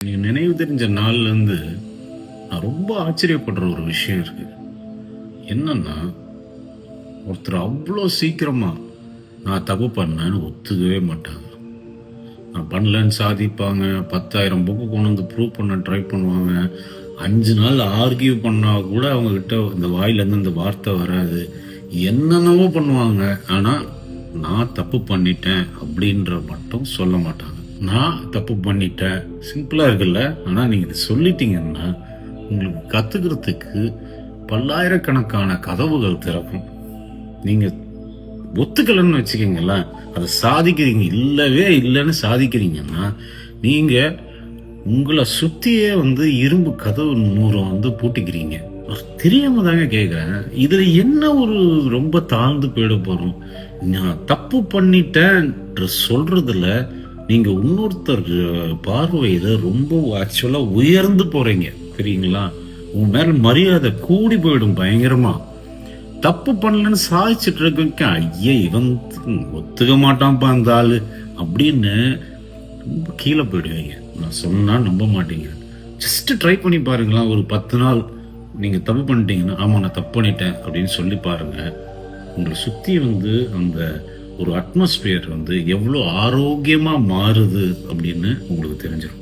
நீங்க நினைவு தெரிஞ்ச நாள்ல இருந்து நான் ரொம்ப ஆச்சரியப்படுற ஒரு விஷயம் இருக்கு. என்னன்னா, ஒருத்தர் அவ்வளோ சீக்கிரமா நான் தப்பு பண்ணேன்னு ஒத்துக்கவே மாட்டாங்க. நான் பண்ணலன்னு சாதிப்பாங்க. 10,000 புக்கு கொண்டு வந்து ப்ரூவ் பண்ண ட்ரை பண்ணுவாங்க. 5 நாள் ஆர்கியூ பண்ணா கூட அவங்க கிட்ட இந்த வாயிலேருந்து இந்த வார்த்தை வராது. என்னென்னவோ பண்ணுவாங்க. ஆனா, நான் தப்பு பண்ணிட்டேன் அப்படின்ற மட்டும் சொல்ல மாட்டாங்க. நான் தப்பு பண்ணிட்டேன். சிம்பிளா இருக்குல்ல. ஆனா நீங்க இத சொல்லிட்டீங்கன்னா, உங்களுக்கு கத்துக்கிறதுக்கு பல்லாயிரக்கணக்கான கதவுகள் திறக்கும். நீங்க ஒத்துக்கலன்னு வச்சுக்கீங்களேன், அத சாதிக்கிறீங்க. இல்லவே இல்லன்னு சாதிக்கிறீங்கன்னா, நீங்க உங்கள சுத்தியே இரும்பு கதவு 100 பூட்டிக்கிறீங்க. தெரியாம தாங்க கேட்கிறேன். இதுல என்ன ஒரு ரொம்ப தாழ்ந்து போயிட போறோம்? நான் தப்பு பண்ணிட்டேன்ற சொல்றதுல நீங்க இன்னொருத்தர் பார்வையில ரொம்ப ஆக்சுவலா உயர்ந்து போறீங்க. தெரியுங்களா? உங்க மேல மரியாதை கூடி போயிடும் பயங்கரமா. தப்பு பண்ணலன்னு சாதிச்சுட்டு இருக்க, ஐயா இவன் ஒத்துக்க மாட்டான்ப்பா அந்த ஆளு அப்படின்னு ரொம்ப கீழே போயிடுவீங்க. நான் சொன்னா நம்ப மாட்டீங்க. ஜஸ்ட் ட்ரை பண்ணி பாருங்களா. ஒரு 10 நாள் நீங்க தப்பு பண்ணிட்டீங்கன்னா, ஆமா நான் தப்பு பண்ணிட்டேன் அப்படின்னு சொல்லி பாருங்க. உங்களை சுத்தி அந்த ஒரு அட்மாஸ்பியர் எவ்வளோ ஆரோக்கியமா மாறுது அப்படின்னு உங்களுக்கு தெரிஞ்சிடும்.